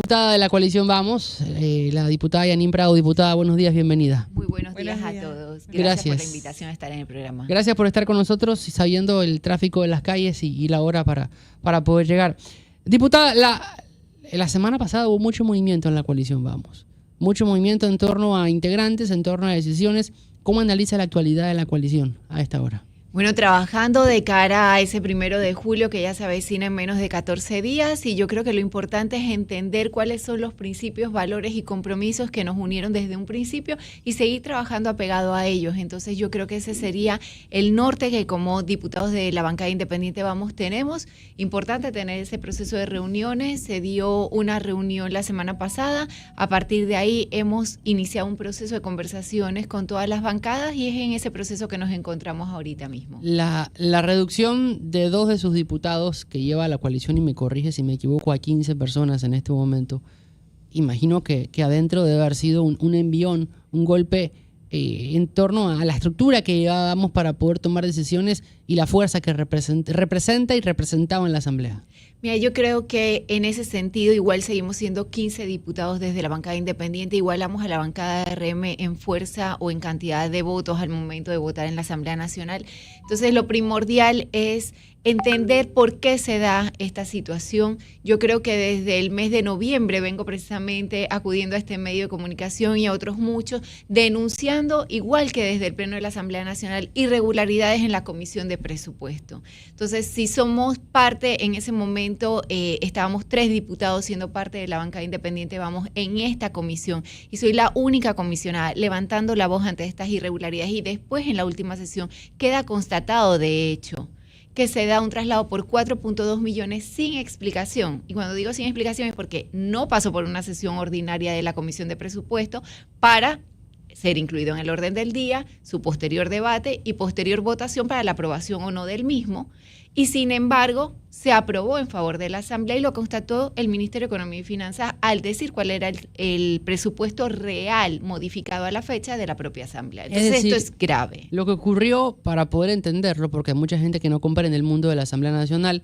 Diputada de la coalición Vamos, la diputada Yanín Prado. Diputada, buenos días, bienvenida. Muy buenos días a todos. Gracias por la invitación a estar en el programa. Gracias por estar con nosotros y sabiendo el tráfico de las calles y la hora para poder llegar. Diputada, la semana pasada hubo mucho movimiento en la coalición Vamos. Mucho movimiento en torno a integrantes, en torno a decisiones. ¿Cómo analiza la actualidad de la coalición a esta hora? Bueno, trabajando de cara a ese 1 de julio que ya se avecina en menos de 14 días, y yo creo que lo importante es entender cuáles son los principios, valores y compromisos que nos unieron desde un principio y seguir trabajando apegado a ellos. Entonces yo creo que ese sería el norte que como diputados de la bancada independiente Vamos tenemos. Importante tener ese proceso de reuniones. Se dio una reunión la semana pasada. A partir de ahí hemos iniciado un proceso de conversaciones con todas las bancadas y es en ese proceso que nos encontramos ahorita mismo. La reducción de 2 de sus diputados que lleva la coalición, y me corrige si me equivoco, a 15 personas en este momento, imagino que adentro debe haber sido un envión, un golpe en torno a la estructura que llevábamos para poder tomar decisiones y la fuerza que representa y representaba en la Asamblea. Mira, yo creo que en ese sentido igual seguimos siendo 15 diputados desde la bancada independiente, igualamos a la bancada de RM en fuerza o en cantidad de votos al momento de votar en la Asamblea Nacional. Entonces lo primordial es entender por qué se da esta situación. Yo creo que desde el mes de noviembre vengo precisamente acudiendo a este medio de comunicación y a otros muchos, denunciando, igual que desde el Pleno de la Asamblea Nacional, irregularidades en la Comisión de Presupuesto. Entonces, si somos parte, en ese momento estábamos 3 diputados siendo parte de la bancada independiente Vamos en esta comisión, y soy la única comisionada levantando la voz ante estas irregularidades, y después en la última sesión queda constatado, de hecho, que se da un traslado por 4.2 millones sin explicación. Y cuando digo sin explicación es porque no pasó por una sesión ordinaria de la Comisión de Presupuesto para ser incluido en el orden del día, su posterior debate y posterior votación para la aprobación o no del mismo. Y sin embargo, se aprobó en favor de la Asamblea y lo constató el Ministerio de Economía y Finanzas al decir cuál era el presupuesto real modificado a la fecha de la propia Asamblea. Entonces, es decir, esto es grave. Lo que ocurrió, para poder entenderlo, porque hay mucha gente que no compara en el mundo de la Asamblea Nacional,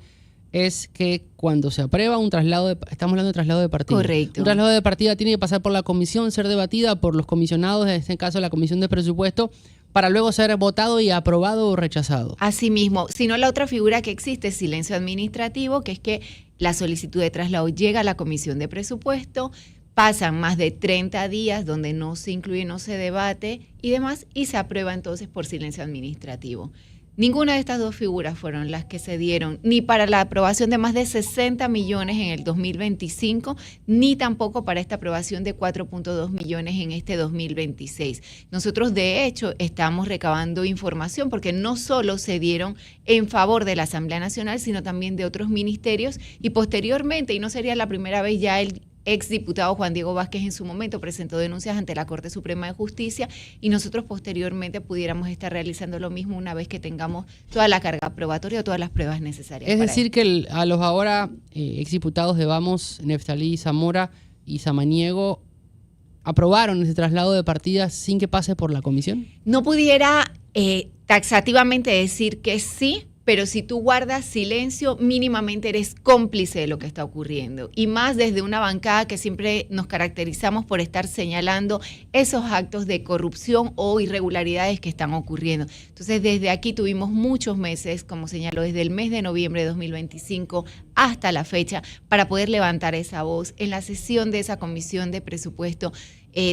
es que cuando se aprueba un traslado, estamos hablando de traslado de partida. Correcto. Un traslado de partida tiene que pasar por la comisión, ser debatida por los comisionados, en este caso la Comisión de Presupuesto, para luego ser votado y aprobado o rechazado. Asimismo, sino la otra figura que existe es silencio administrativo, que es que la solicitud de traslado llega a la Comisión de Presupuesto, pasan más de 30 días donde no se incluye, no se debate y demás, y se aprueba entonces por silencio administrativo. Ninguna de estas dos figuras fueron las que se dieron ni para la aprobación de más de 60 millones en el 2025, ni tampoco para esta aprobación de 4.2 millones en este 2026. Nosotros, de hecho, estamos recabando información porque no solo se dieron en favor de la Asamblea Nacional, sino también de otros ministerios y posteriormente, y no sería la primera vez, ya el exdiputado Juan Diego Vázquez en su momento presentó denuncias ante la Corte Suprema de Justicia y nosotros posteriormente pudiéramos estar realizando lo mismo una vez que tengamos toda la carga probatoria o todas las pruebas necesarias. Es decir, que a los ahora exdiputados de Vamos, Neftalí Zamora y Samaniego, ¿aprobaron ese traslado de partida sin que pase por la comisión? No pudiera taxativamente decir que sí, pero si tú guardas silencio, mínimamente eres cómplice de lo que está ocurriendo. Y más desde una bancada que siempre nos caracterizamos por estar señalando esos actos de corrupción o irregularidades que están ocurriendo. Entonces, desde aquí tuvimos muchos meses, como señaló, desde el mes de noviembre de 2025 hasta la fecha, para poder levantar esa voz en la sesión de esa Comisión de Presupuesto,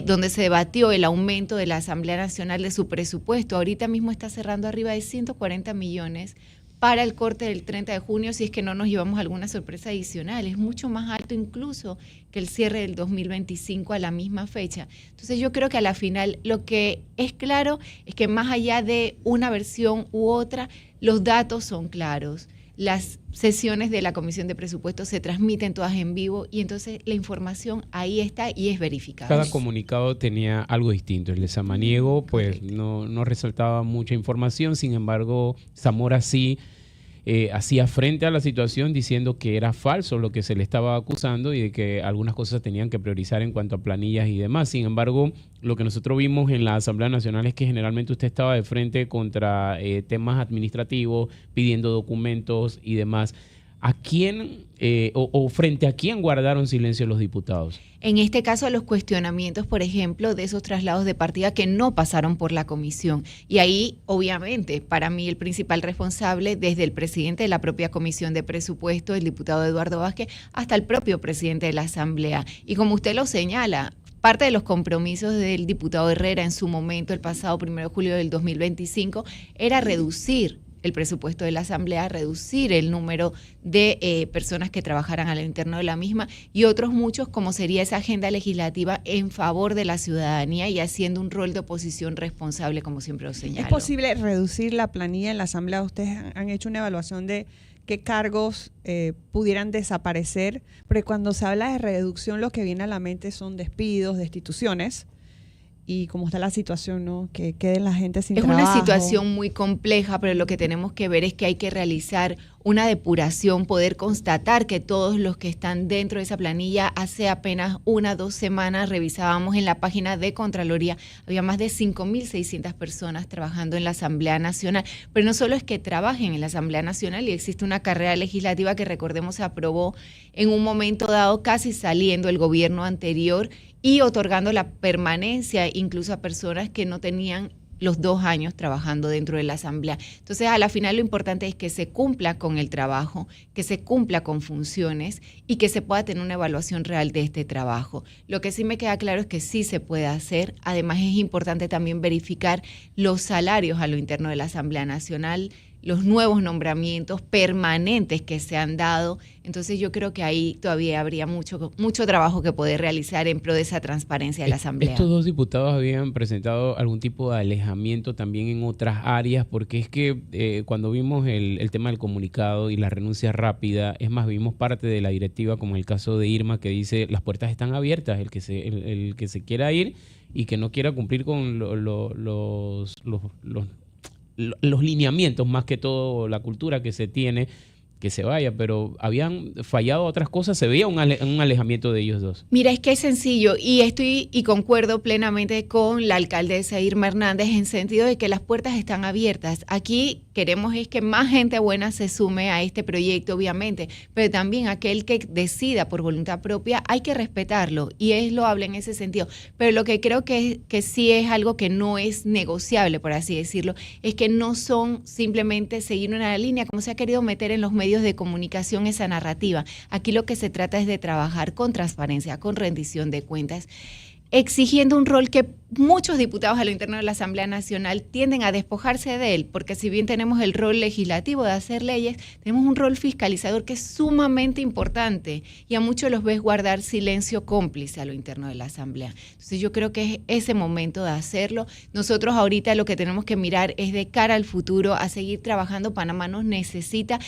donde se debatió el aumento de la Asamblea Nacional de su presupuesto. Ahorita mismo está cerrando arriba de 140 millones para el corte del 30 de junio, si es que no nos llevamos alguna sorpresa adicional. Es mucho más alto incluso que el cierre del 2025 a la misma fecha. Entonces yo creo que a la final lo que es claro es que más allá de una versión u otra, los datos son claros. Las sesiones de la Comisión de Presupuestos se transmiten todas en vivo y entonces la información ahí está y es verificada. Cada comunicado tenía algo distinto. El de Samaniego pues no resaltaba mucha información, sin embargo Zamora sí hacía frente a la situación diciendo que era falso lo que se le estaba acusando y de que algunas cosas tenían que priorizar en cuanto a planillas y demás. Sin embargo, lo que nosotros vimos en la Asamblea Nacional es que generalmente usted estaba de frente contra temas administrativos, pidiendo documentos y demás. ¿a quién o frente a quién guardaron silencio los diputados? En este caso, a los cuestionamientos, por ejemplo, de esos traslados de partida que no pasaron por la comisión. Y ahí, obviamente, para mí el principal responsable, desde el presidente de la propia Comisión de Presupuesto, el diputado Eduardo Vázquez, hasta el propio presidente de la Asamblea. Y como usted lo señala, parte de los compromisos del diputado Herrera en su momento, el pasado 1 de julio del 2025, era reducir el presupuesto de la Asamblea, reducir el número de personas que trabajaran al interno de la misma y otros muchos, como sería esa agenda legislativa en favor de la ciudadanía y haciendo un rol de oposición responsable, como siempre lo señalo. ¿Es posible reducir la planilla en la Asamblea? Ustedes han hecho una evaluación de qué cargos pudieran desaparecer, porque cuando se habla de reducción lo que viene a la mente son despidos, destituciones. Y cómo está la situación, ¿no? Que quede la gente sin trabajo. Es una situación muy compleja, pero lo que tenemos que ver es que hay que realizar una depuración, poder constatar que todos los que están dentro de esa planilla, hace apenas 1 o 2 semanas revisábamos en la página de Contraloría, había más de 5.600 personas trabajando en la Asamblea Nacional, pero no solo es que trabajen en la Asamblea Nacional y existe una carrera legislativa que recordemos se aprobó en un momento dado casi saliendo el gobierno anterior y otorgando la permanencia incluso a personas que no tenían los 2 años trabajando dentro de la Asamblea. Entonces, a la final lo importante es que se cumpla con el trabajo, que se cumpla con funciones y que se pueda tener una evaluación real de este trabajo. Lo que sí me queda claro es que sí se puede hacer. Además, es importante también verificar los salarios a lo interno de la Asamblea Nacional, los nuevos nombramientos permanentes que se han dado. Entonces yo creo que ahí todavía habría mucho trabajo que poder realizar en pro de esa transparencia de la Asamblea. Estos 2 diputados habían presentado algún tipo de alejamiento también en otras áreas, porque es que cuando vimos el tema del comunicado y la renuncia rápida, es más, vimos parte de la directiva, como el caso de Irma, que dice las puertas están abiertas, el que se quiera ir y que no quiera cumplir con los lineamientos, más que todo la cultura que se tiene, que se vaya, pero habían fallado otras cosas, se veía un alejamiento de ellos dos. Mira, es que es sencillo y concuerdo plenamente con la alcaldesa Irma Hernández en sentido de que las puertas están abiertas. Aquí queremos es que más gente buena se sume a este proyecto, obviamente, pero también aquel que decida por voluntad propia hay que respetarlo y es loable en ese sentido. Pero lo que creo que sí es algo que no es negociable, por así decirlo, es que no son simplemente seguir una línea como se ha querido meter en los medios de comunicación esa narrativa. Aquí lo que se trata es de trabajar con transparencia, con rendición de cuentas, exigiendo un rol que muchos diputados a lo interno de la Asamblea Nacional tienden a despojarse de él, porque si bien tenemos el rol legislativo de hacer leyes, tenemos un rol fiscalizador que es sumamente importante y a muchos los ves guardar silencio cómplice a lo interno de la Asamblea. Entonces yo creo que es ese momento de hacerlo. Nosotros ahorita lo que tenemos que mirar es de cara al futuro, a seguir trabajando. Panamá nos necesita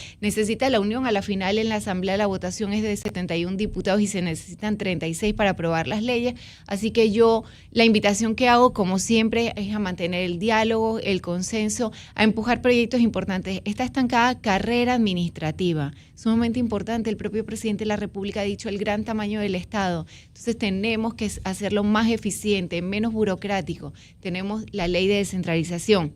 la unión. A la final en la Asamblea la votación es de 71 diputados y se necesitan 36 para aprobar las leyes, así que la invitación que hago, como siempre, es a mantener el diálogo, el consenso, a empujar proyectos importantes. Esta estancada carrera administrativa, sumamente importante. El propio presidente de la República ha dicho el gran tamaño del Estado. Entonces tenemos que hacerlo más eficiente, menos burocrático. Tenemos la ley de descentralización.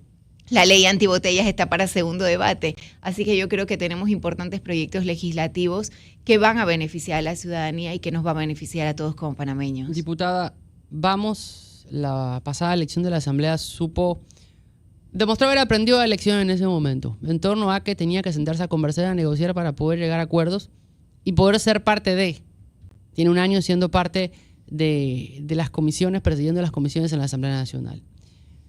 La ley antibotellas está para segundo debate, así que yo creo que tenemos importantes proyectos legislativos que van a beneficiar a la ciudadanía y que nos va a beneficiar a todos como panameños. Diputada, la pasada elección de la Asamblea demostró haber aprendido la lección en ese momento, en torno a que tenía que sentarse a conversar, a negociar para poder llegar a acuerdos y poder ser parte de. Tiene 1 año siendo parte de las comisiones, presidiendo las comisiones en la Asamblea Nacional.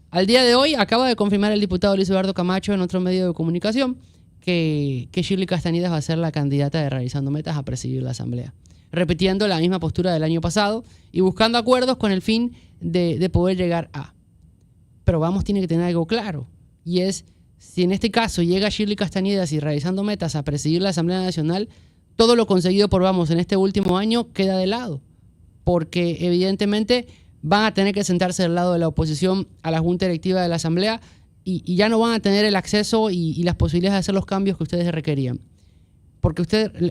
Al día de hoy acaba de confirmar el diputado Luis Eduardo Camacho en otro medio de comunicación que Shirley Castañeda va a ser la candidata de Realizando Metas a presidir la Asamblea, repitiendo la misma postura del año pasado y buscando acuerdos con el fin de poder llegar a. Pero tiene que tener algo claro, y es, si en este caso llega Shirley Castañeda y Realizando Metas a presidir la Asamblea Nacional, todo lo conseguido por en este último año queda de lado, porque evidentemente van a tener que sentarse del lado de la oposición a la Junta Directiva de la Asamblea y ya no van a tener el acceso y las posibilidades de hacer los cambios que ustedes requerían.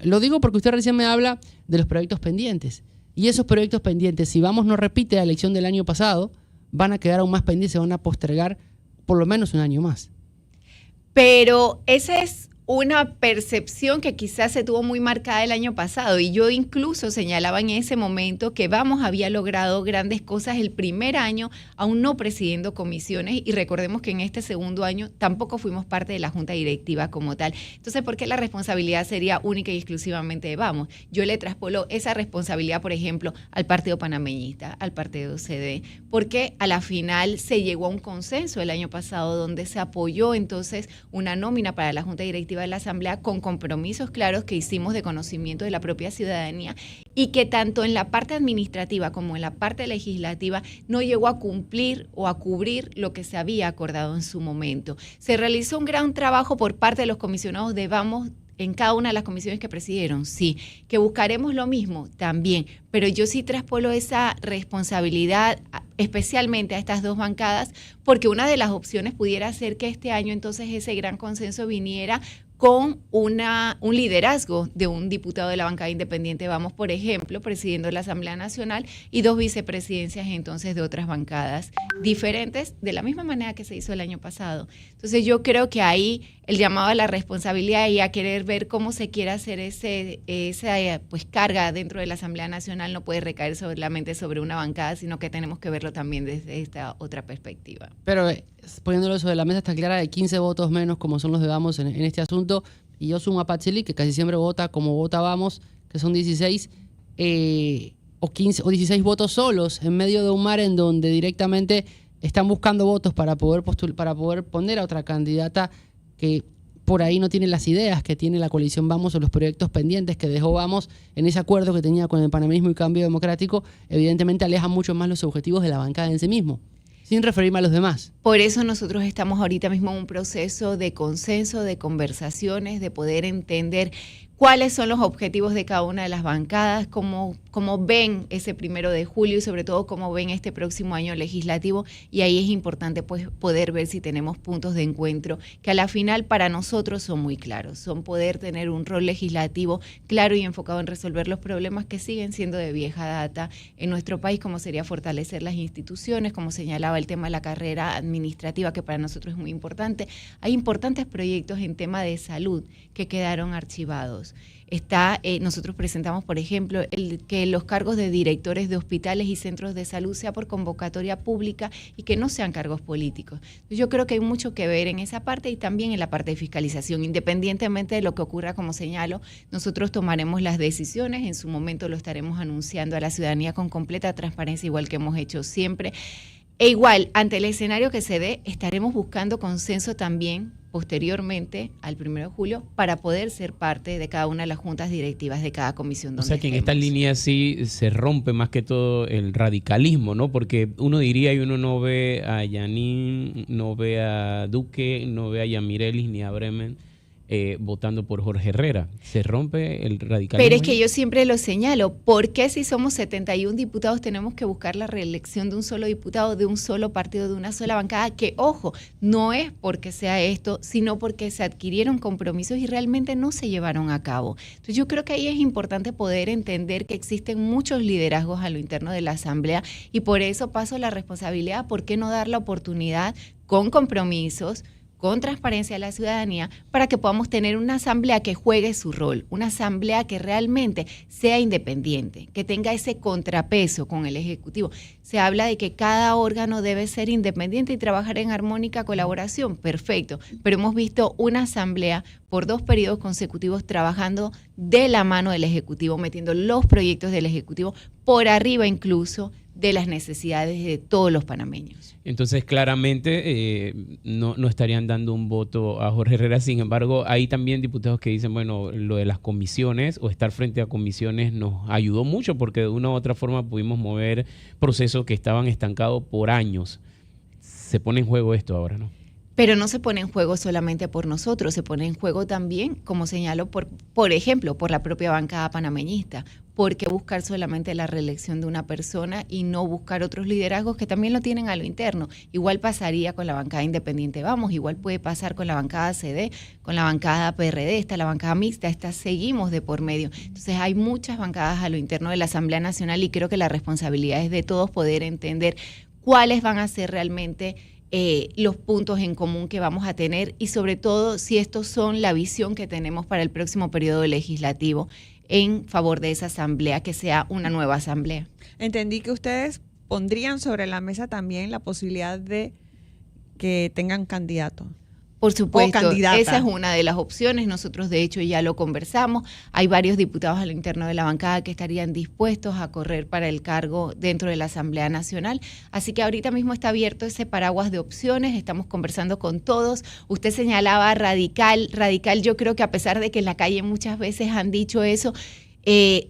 Lo digo porque usted recién me habla de los proyectos pendientes. Y esos proyectos pendientes, si no repite la elección del año pasado, van a quedar aún más pendientes, se van a postergar por lo menos 1 año más. Pero ese es una percepción que quizás se tuvo muy marcada el año pasado, y yo incluso señalaba en ese momento que había logrado grandes cosas el primer año, aún no presidiendo comisiones, y recordemos que en este segundo año tampoco fuimos parte de la junta directiva como tal. Entonces, ¿por qué la responsabilidad sería única y exclusivamente de Vamos? Yo le traspolo esa responsabilidad, por ejemplo, al Partido Panameñista, al Partido CD, porque a la final se llegó a un consenso el año pasado donde se apoyó entonces una nómina para la junta directiva de la Asamblea con compromisos claros que hicimos de conocimiento de la propia ciudadanía, y que tanto en la parte administrativa como en la parte legislativa no llegó a cumplir o a cubrir lo que se había acordado en su momento. Se realizó un gran trabajo por parte de los comisionados de Vamos en cada una de las comisiones que presidieron, sí. Que buscaremos lo mismo, también. Pero yo sí traspolo esa responsabilidad especialmente a estas dos bancadas, porque una de las opciones pudiera ser que este año entonces ese gran consenso viniera con un liderazgo de un diputado de la bancada independiente Vamos, por ejemplo, presidiendo la Asamblea Nacional, y dos vicepresidencias entonces de otras bancadas diferentes, de la misma manera que se hizo el año pasado. Entonces yo creo que ahí el llamado a la responsabilidad y a querer ver cómo se quiere hacer esa pues carga dentro de la Asamblea Nacional no puede recaer solamente sobre una bancada, sino que tenemos que verlo también desde esta otra perspectiva. Pero poniéndolo sobre la mesa está clara de 15 votos menos como son los de Vamos en este asunto, y yo sumo a Pacheli, que casi siempre vota como vota Vamos, que son 16 o 15 o 16 votos solos en medio de un mar en donde directamente están buscando votos para poder poner a otra candidata que por ahí no tiene las ideas que tiene la coalición Vamos o los proyectos pendientes que dejó Vamos en ese acuerdo que tenía con el panameñismo y Cambio Democrático. Evidentemente aleja mucho más los objetivos de la bancada en sí mismo, sin referirme a los demás. Por eso nosotros estamos ahorita mismo en un proceso de consenso, de conversaciones, de poder entender cuáles son los objetivos de cada una de las bancadas, cómo ven ese 1 de julio y sobre todo cómo ven este próximo año legislativo, y ahí es importante pues poder ver si tenemos puntos de encuentro que a la final para nosotros son muy claros, son poder tener un rol legislativo claro y enfocado en resolver los problemas que siguen siendo de vieja data en nuestro país, como sería fortalecer las instituciones, como señalaba el tema de la carrera administrativa, que para nosotros es muy importante. Hay importantes proyectos en tema de salud que quedaron archivados. Nosotros presentamos, por ejemplo, que los cargos de directores de hospitales y centros de salud sea por convocatoria pública y que no sean cargos políticos. Yo creo que hay mucho que ver en esa parte y también en la parte de fiscalización. Independientemente de lo que ocurra, como señalo, nosotros tomaremos las decisiones, en su momento lo estaremos anunciando a la ciudadanía con completa transparencia, igual que hemos hecho siempre. E igual, ante el escenario que se dé, estaremos buscando consenso también posteriormente al 1 de julio para poder ser parte de cada una de las juntas directivas de cada comisión. O sea que en esta línea sí se rompe más que todo el radicalismo, ¿no? Porque uno diría y uno no ve a Yanín, no ve a Duque, no ve a Yamirelis ni a Bremen votando por Jorge Herrera. Se rompe el radicalismo. Pero es que yo siempre lo señalo, ¿por qué si somos 71 diputados tenemos que buscar la reelección de un solo diputado, de un solo partido, de una sola bancada? Que, ojo, no es porque sea esto, sino porque se adquirieron compromisos y realmente no se llevaron a cabo. Entonces yo creo que ahí es importante poder entender que existen muchos liderazgos a lo interno de la Asamblea, y por eso paso la responsabilidad, ¿por qué no dar la oportunidad con compromisos, con transparencia a la ciudadanía, para que podamos tener una asamblea que juegue su rol, una asamblea que realmente sea independiente, que tenga ese contrapeso con el Ejecutivo? Se habla de que cada órgano debe ser independiente y trabajar en armónica colaboración, perfecto, pero hemos visto una asamblea por 2 periodos consecutivos trabajando de la mano del Ejecutivo, metiendo los proyectos del Ejecutivo por arriba incluso de las necesidades de todos los panameños. Entonces, claramente no estarían dando un voto a Jorge Herrera. Sin embargo, hay también diputados que dicen, bueno, lo de las comisiones o estar frente a comisiones nos ayudó mucho porque de una u otra forma pudimos mover procesos que estaban estancados por años. Se pone en juego esto ahora, ¿no? Pero no se pone en juego solamente por nosotros, se pone en juego también, como señalo, por ejemplo, por la propia bancada panameñista. ¿Por qué buscar solamente la reelección de una persona y no buscar otros liderazgos que también lo tienen a lo interno? Igual pasaría con la bancada independiente Vamos, igual puede pasar con la bancada CD, con la bancada PRD, está la bancada mixta, seguimos de por medio. Entonces hay muchas bancadas a lo interno de la Asamblea Nacional y creo que la responsabilidad es de todos poder entender cuáles van a ser realmente los puntos en común que vamos a tener y sobre todo si estos son la visión que tenemos para el próximo periodo legislativo en favor de esa asamblea, que sea una nueva asamblea. Entendí que ustedes pondrían sobre la mesa también la posibilidad de que tengan candidato. Por supuesto, candidata. esa es una de las opciones. Nosotros, de hecho, ya lo conversamos. Hay varios diputados al interno de la bancada que estarían dispuestos a correr para el cargo dentro de la Asamblea Nacional. Así que ahorita mismo está abierto ese paraguas de opciones. Estamos conversando con todos. Usted señalaba radical. Radical, yo creo que a pesar de que en la calle muchas veces han dicho eso,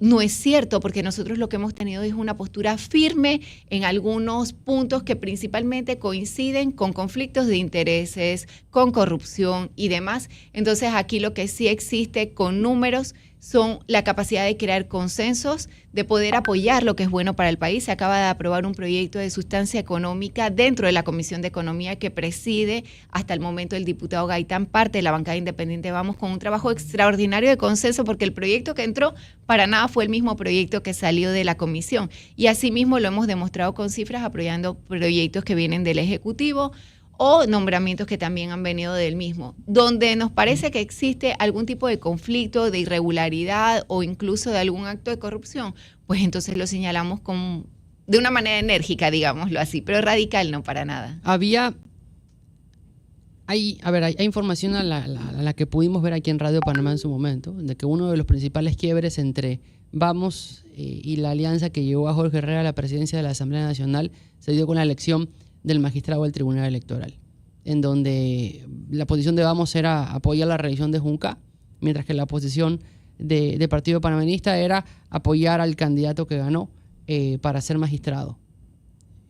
no es cierto, porque nosotros lo que hemos tenido es una postura firme en algunos puntos que principalmente coinciden con conflictos de intereses, con corrupción y demás. Entonces aquí lo que sí existe con números son la capacidad de crear consensos, de poder apoyar lo que es bueno para el país. Se acaba de aprobar un proyecto de sustancia económica dentro de la Comisión de Economía que preside hasta el momento el diputado Gaitán, parte de la bancada independiente. Vamos con un trabajo extraordinario de consenso porque el proyecto que entró para nada fue el mismo proyecto que salió de la comisión. Y asimismo lo hemos demostrado con cifras apoyando proyectos que vienen del Ejecutivo o nombramientos que también han venido del mismo. Donde nos parece que existe algún tipo de conflicto, de irregularidad o incluso de algún acto de corrupción, pues entonces lo señalamos de una manera enérgica, digámoslo así, pero radical no para nada. Hay información a la que pudimos ver aquí en Radio Panamá en su momento, de que uno de los principales quiebres entre Vamos y la alianza que llevó a Jorge Herrera a la presidencia de la Asamblea Nacional se dio con la elección del magistrado del Tribunal Electoral, en donde la posición de Vamos era apoyar la reelección de Junca, mientras que la posición de Partido Panameñista era apoyar al candidato que ganó para ser magistrado.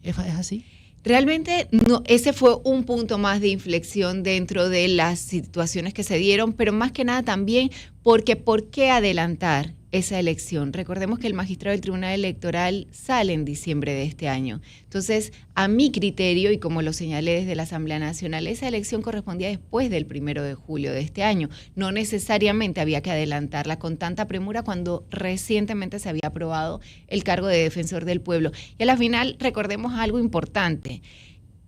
¿Es así? Realmente no, ese fue un punto más de inflexión dentro de las situaciones que se dieron, pero más que nada también porque ¿por qué adelantar esa elección? Recordemos que el magistrado del Tribunal Electoral sale en diciembre de este año. Entonces, a mi criterio, y como lo señalé desde la Asamblea Nacional, esa elección correspondía después del 1 de julio de este año. No necesariamente había que adelantarla con tanta premura cuando recientemente se había aprobado el cargo de defensor del pueblo. Y a la final, recordemos algo importante.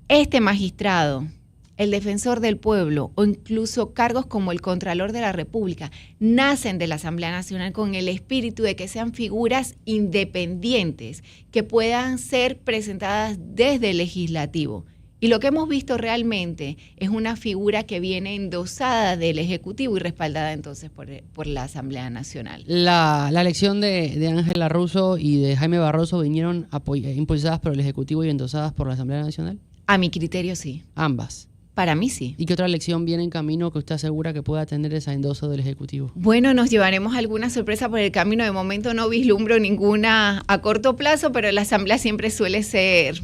Este magistrado, el defensor del pueblo o incluso cargos como el Contralor de la República nacen de la Asamblea Nacional con el espíritu de que sean figuras independientes que puedan ser presentadas desde el legislativo. Y lo que hemos visto realmente es una figura que viene endosada del Ejecutivo y respaldada entonces por la Asamblea Nacional. La elección de Ángela Russo y de Jaime Barroso vinieron impulsadas por el Ejecutivo y endosadas por la Asamblea Nacional. A mi criterio sí. Ambas. Para mí sí. ¿Y qué otra elección viene en camino que usted asegura que pueda tener ese endoso del Ejecutivo? Bueno, nos llevaremos alguna sorpresa por el camino. De momento no vislumbro ninguna a corto plazo, pero la Asamblea siempre suele ser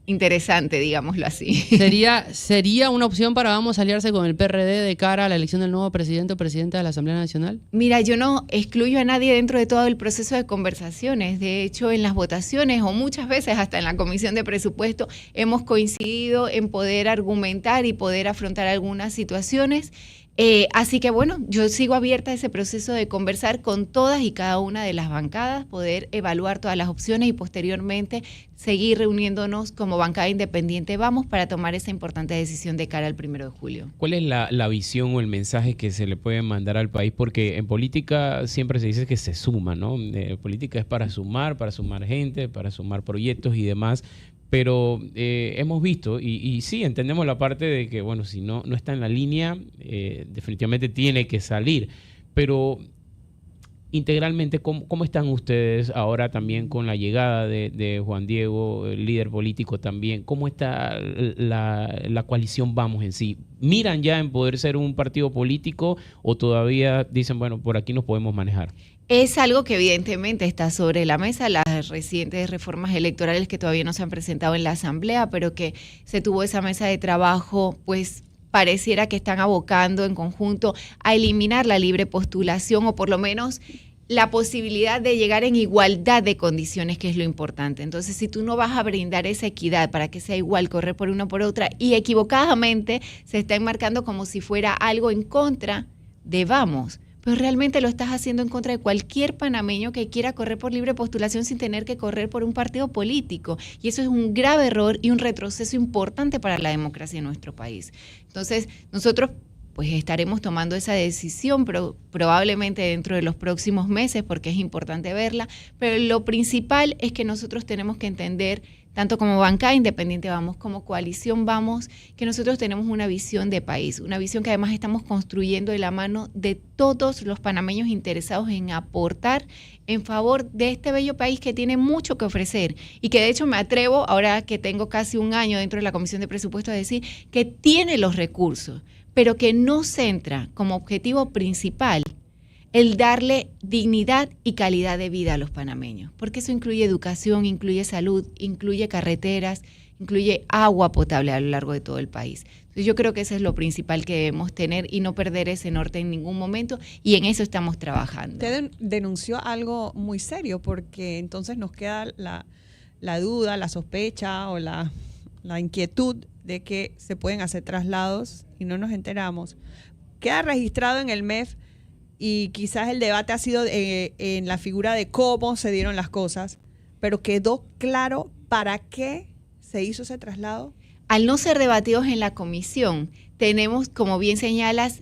interesante, digámoslo así. ¿Sería una opción para Vamos a aliarse con el PRD de cara a la elección del nuevo presidente o presidenta de la Asamblea Nacional? Mira, yo no excluyo a nadie dentro de todo el proceso de conversaciones. De hecho, en las votaciones o muchas veces hasta en la Comisión de Presupuesto hemos coincidido en poder argumentar y poder afrontar algunas situaciones. Así que bueno, yo sigo abierta a ese proceso de conversar con todas y cada una de las bancadas, poder evaluar todas las opciones y posteriormente seguir reuniéndonos como bancada independiente Vamos para tomar esa importante decisión de cara al 1 de julio. ¿Cuál es la visión o el mensaje que se le puede mandar al país? Porque en política siempre se dice que se suma, ¿no? Política es para sumar gente, para sumar proyectos y demás. Pero hemos visto, y sí, entendemos la parte de que, bueno, si no está en la línea, definitivamente tiene que salir. Pero integralmente, ¿cómo están ustedes ahora también con la llegada de Juan Diego, el líder político también? ¿Cómo está la coalición Vamos en sí? ¿Miran ya en poder ser un partido político o todavía dicen, bueno, por aquí nos podemos manejar? Es algo que evidentemente está sobre la mesa, las recientes reformas electorales que todavía no se han presentado en la Asamblea, pero que se tuvo esa mesa de trabajo, pues pareciera que están abocando en conjunto a eliminar la libre postulación o por lo menos la posibilidad de llegar en igualdad de condiciones, que es lo importante. Entonces, si tú no vas a brindar esa equidad para que sea igual, correr por una o por otra, y equivocadamente se está enmarcando como si fuera algo en contra de Vamos. pero realmente lo estás haciendo en contra de cualquier panameño que quiera correr por libre postulación sin tener que correr por un partido político. Y eso es un grave error y un retroceso importante para la democracia en nuestro país. Entonces, nosotros pues estaremos tomando esa decisión probablemente dentro de los próximos meses, porque es importante verla, pero lo principal es que nosotros tenemos que entender, tanto como bancada independiente Vamos, como coalición Vamos, que nosotros tenemos una visión de país, una visión que además estamos construyendo de la mano de todos los panameños interesados en aportar en favor de este bello país que tiene mucho que ofrecer y que de hecho me atrevo, ahora que tengo casi un año dentro de la Comisión de Presupuestos, a decir que tiene los recursos, pero que no centra como objetivo principal el darle dignidad y calidad de vida a los panameños, porque eso incluye educación, incluye salud, incluye carreteras, incluye agua potable a lo largo de todo el país. Entonces yo creo que eso es lo principal que debemos tener y no perder ese norte en ningún momento, y en eso estamos trabajando. Usted denunció algo muy serio, porque entonces nos queda la duda, la sospecha o la inquietud de que se pueden hacer traslados y no nos enteramos. Queda registrado en el MEF y quizás el debate ha sido en la figura de cómo se dieron las cosas, pero ¿quedó claro para qué se hizo ese traslado? Al no ser debatidos en la comisión, tenemos, como bien señalas,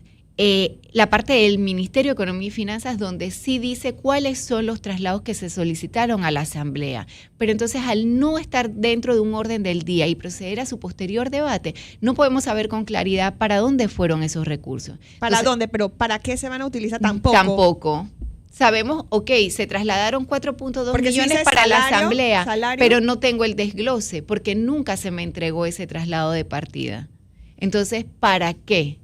la parte del Ministerio de Economía y Finanzas, donde sí dice cuáles son los traslados que se solicitaron a la Asamblea. Pero entonces, al no estar dentro de un orden del día y proceder a su posterior debate, no podemos saber con claridad para dónde fueron esos recursos. ¿Para dónde? Pero ¿para qué se van a utilizar? Tampoco. Tampoco. Sabemos, se trasladaron 4.2 porque millones si para salario, la Asamblea, salario, pero no tengo el desglose, porque nunca se me entregó ese traslado de partida. Entonces, ¿para qué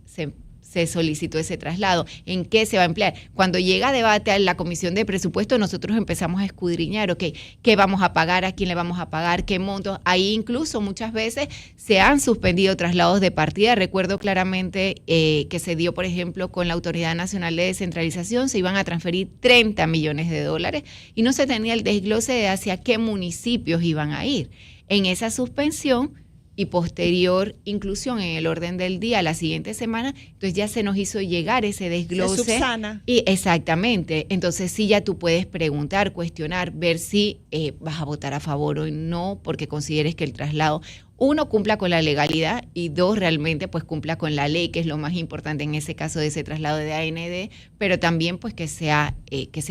se solicitó ese traslado? ¿En qué se va a emplear? Cuando llega a debate a la Comisión de Presupuesto, nosotros empezamos a escudriñar, ¿qué vamos a pagar? ¿A quién le vamos a pagar? ¿Qué montos? Ahí incluso muchas veces se han suspendido traslados de partida. Recuerdo claramente que se dio, por ejemplo, con la Autoridad Nacional de Descentralización, se iban a transferir 30 millones de dólares y no se tenía el desglose de hacia qué municipios iban a ir. En esa suspensión y posterior inclusión en el orden del día la siguiente semana, entonces ya se nos hizo llegar ese desglose. Se subsana. Y exactamente, entonces sí ya tú puedes preguntar, cuestionar, ver si vas a votar a favor o no, porque consideres que el traslado, uno, cumpla con la legalidad y dos, realmente pues cumpla con la ley, que es lo más importante en ese caso de ese traslado de AND, pero también pues que sea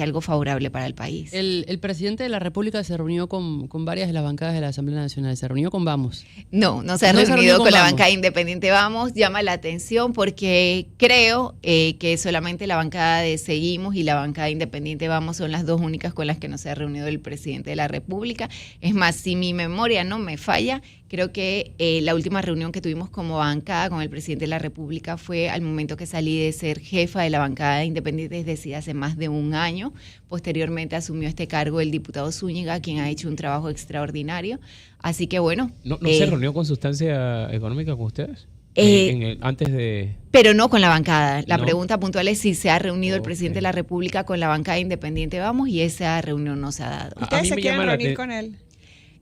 algo favorable para el país. El presidente de la República se reunió con varias de las bancadas de la Asamblea Nacional. ¿Se reunió con Vamos? No se ha reunido con la bancada independiente Vamos. Llama la atención porque creo que solamente la bancada de Seguimos y la bancada independiente Vamos son las dos únicas con las que no se ha reunido el presidente de la República. Es más, si mi memoria no me falla, creo que la última reunión que tuvimos como bancada con el presidente de la República fue al momento que salí de ser jefa de la bancada independiente, es decir, hace más de un año. Posteriormente asumió este cargo el diputado Zúñiga, quien ha hecho un trabajo extraordinario. Así que bueno. ¿No se reunió con Sustancia Económica con ustedes? Antes de... Pero no con la bancada. La No. pregunta puntual es si se ha reunido el Ok. presidente de la República con la bancada independiente Vamos, y esa reunión no se ha dado. A ¿Ustedes mí se me quieren llama la reunir aten- con él?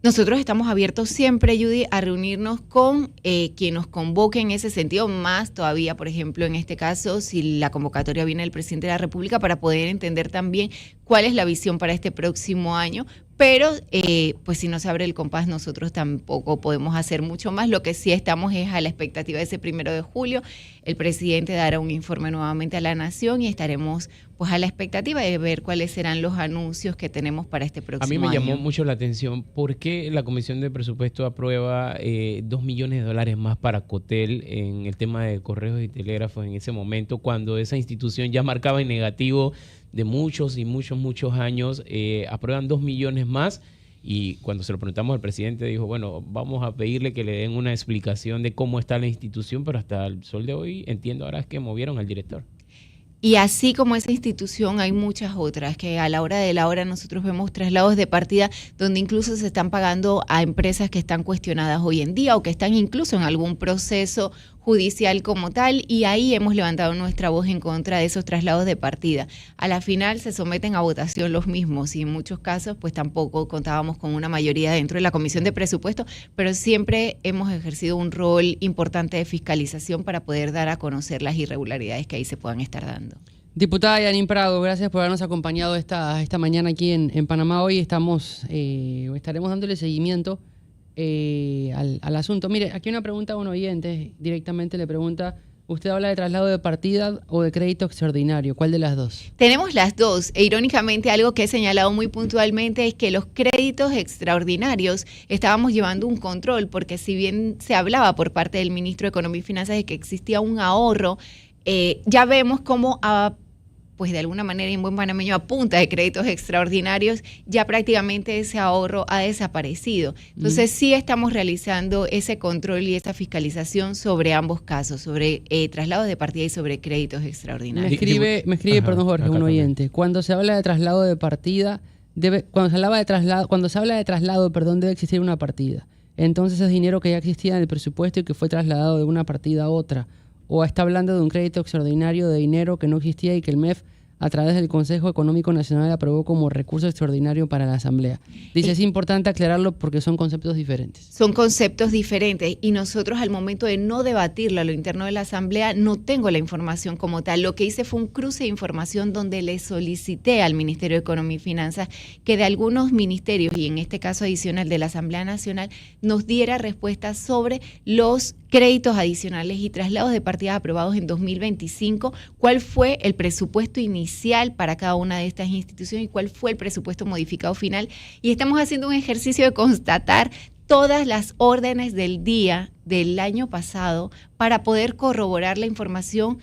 Nosotros estamos abiertos siempre, Judy, a reunirnos con quien nos convoque en ese sentido, más todavía, por ejemplo, en este caso, si la convocatoria viene del presidente de la República, para poder entender también cuál es la visión para este próximo año. Pero, pues si no se abre el compás, nosotros tampoco podemos hacer mucho más. Lo que sí estamos es a la expectativa de ese 1 de julio. El presidente dará un informe nuevamente a la Nación y estaremos pues a la expectativa de ver cuáles serán los anuncios que tenemos para este próximo A mí me año. llamó mucho la atención por qué la Comisión de Presupuesto aprueba 2 millones de dólares más para Cotel en el tema de correos y telégrafos en ese momento, cuando esa institución ya marcaba en negativo de muchos años. Aprueban 2 millones más, y cuando se lo preguntamos al presidente dijo, bueno, vamos a pedirle que le den una explicación de cómo está la institución, pero hasta el sol de hoy entiendo ahora es que movieron al director. Y así como esa institución, hay muchas otras que a la hora de la hora nosotros vemos traslados de partida donde incluso se están pagando a empresas que están cuestionadas hoy en día o que están incluso en algún proceso judicial como tal, y ahí hemos levantado nuestra voz en contra de esos traslados de partida. A la final se someten a votación los mismos y en muchos casos pues tampoco contábamos con una mayoría dentro de la Comisión de Presupuesto, pero siempre hemos ejercido un rol importante de fiscalización para poder dar a conocer las irregularidades que ahí se puedan estar dando. Diputada Yanín Prado, gracias por habernos acompañado esta mañana aquí en Panamá. Hoy estaremos dándole seguimiento al asunto. Mire, aquí una pregunta a un oyente, directamente le pregunta, ¿usted habla de traslado de partida o de crédito extraordinario? ¿Cuál de las dos? Tenemos las dos, e irónicamente algo que he señalado muy puntualmente es que los créditos extraordinarios estábamos llevando un control, porque si bien se hablaba por parte del ministro de Economía y Finanzas de que existía un ahorro, ya vemos cómo pues de alguna manera en buen panameño a punta de créditos extraordinarios ya prácticamente ese ahorro ha desaparecido. Entonces sí estamos realizando ese control y esa fiscalización sobre ambos casos, sobre traslados de partida y sobre créditos extraordinarios. Me escribe, perdón Jorge, un oyente. Cuando se habla de traslado de partida, cuando se habla de traslado, debe existir una partida. Entonces es dinero que ya existía en el presupuesto y que fue trasladado de una partida a otra. O está hablando de un crédito extraordinario de dinero que no existía y que el MEF, a través del Consejo Económico Nacional, aprobó como recurso extraordinario para la Asamblea. Dice, es importante aclararlo porque son conceptos diferentes. Son conceptos diferentes y nosotros al momento de no debatirlo a lo interno de la Asamblea no tengo la información como tal. Lo que hice fue un cruce de información donde le solicité al Ministerio de Economía y Finanzas que de algunos ministerios, y en este caso adicional de la Asamblea Nacional, nos diera respuestas sobre los créditos adicionales y traslados de partidas aprobados en 2025, cuál fue el presupuesto inicial para cada una de estas instituciones y cuál fue el presupuesto modificado final. Y estamos haciendo un ejercicio de constatar todas las órdenes del día del año pasado para poder corroborar la información,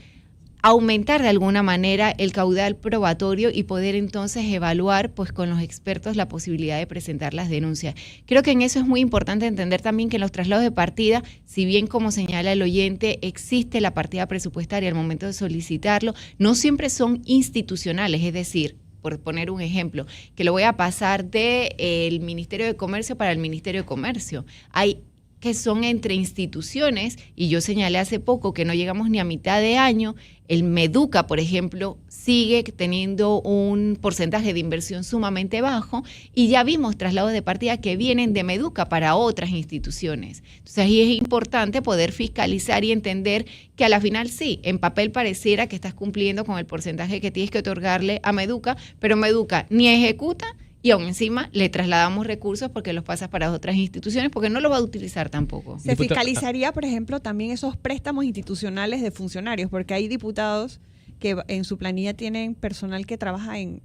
aumentar de alguna manera el caudal probatorio y poder entonces evaluar pues con los expertos la posibilidad de presentar las denuncias. Creo que en eso es muy importante entender también que en los traslados de partida, si bien como señala el oyente, existe la partida presupuestaria al momento de solicitarlo, no siempre son institucionales, es decir, por poner un ejemplo, que lo voy a pasar del Ministerio de Comercio para el Ministerio de Comercio. Hay que son entre instituciones, y yo señalé hace poco que no llegamos ni a mitad de año. El Meduca, por ejemplo, sigue teniendo un porcentaje de inversión sumamente bajo y ya vimos traslados de partida que vienen de Meduca para otras instituciones. Entonces ahí es importante poder fiscalizar y entender que a la final sí, en papel pareciera que estás cumpliendo con el porcentaje que tienes que otorgarle a Meduca, pero Meduca ni ejecuta y aún encima le trasladamos recursos porque los pasas para otras instituciones porque no los va a utilizar tampoco. Se fiscalizaría, por ejemplo, también esos préstamos institucionales de funcionarios, porque hay diputados que en su planilla tienen personal que trabaja en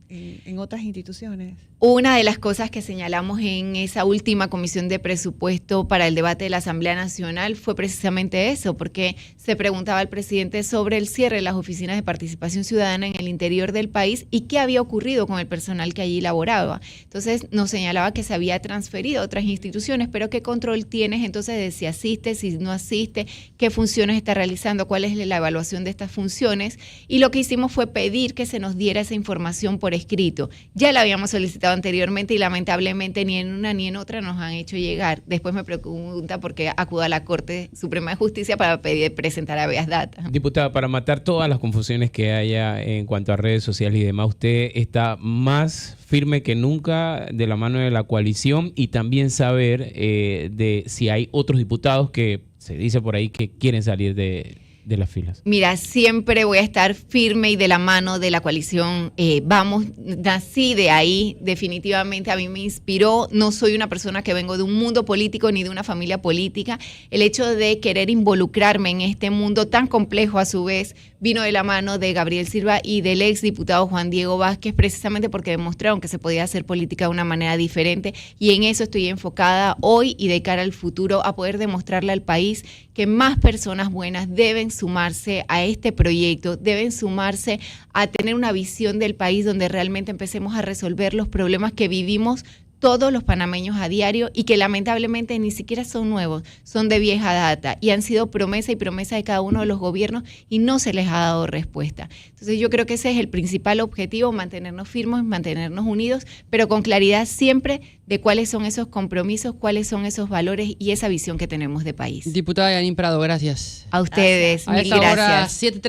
otras instituciones. Una de las cosas que señalamos en esa última comisión de presupuesto para el debate de la Asamblea Nacional fue precisamente eso, porque se preguntaba al presidente sobre el cierre de las oficinas de participación ciudadana en el interior del país y qué había ocurrido con el personal que allí laboraba. Entonces nos señalaba que se había transferido a otras instituciones, pero ¿qué control tienes entonces de si asiste, si no asiste, qué funciones está realizando, cuál es la evaluación de estas funciones? Y lo que hicimos fue pedir que se nos diera esa información por escrito. Ya la habíamos solicitado anteriormente y lamentablemente ni en una ni en otra nos han hecho llegar. Después me pregunta por qué acudo a la Corte Suprema de Justicia para presentar habeas data. Diputada, para matar todas las confusiones que haya en cuanto a redes sociales y demás, usted está más firme que nunca de la mano de la coalición y también saber de si hay otros diputados que se dice por ahí que quieren salir de las filas. Mira, siempre voy a estar firme y de la mano de la coalición. Vamos, nací de ahí, definitivamente a mí me inspiró. No soy una persona que vengo de un mundo político ni de una familia política. El hecho de querer involucrarme en este mundo tan complejo a su vez vino de la mano de Gabriel Silva y del ex diputado Juan Diego Vázquez, precisamente porque demostraron que se podía hacer política de una manera diferente y en eso estoy enfocada hoy y de cara al futuro a poder demostrarle al país que más personas buenas deben sumarse a este proyecto, deben sumarse a tener una visión del país donde realmente empecemos a resolver los problemas que vivimos todos los panameños a diario y que lamentablemente ni siquiera son nuevos, son de vieja data y han sido promesa y promesa de cada uno de los gobiernos y no se les ha dado respuesta. Entonces yo creo que ese es el principal objetivo, mantenernos firmes, mantenernos unidos, pero con claridad siempre de cuáles son esos compromisos, cuáles son esos valores y esa visión que tenemos de país. Diputada Yanín Prado, gracias. A ustedes, Mil gracias. 7:30.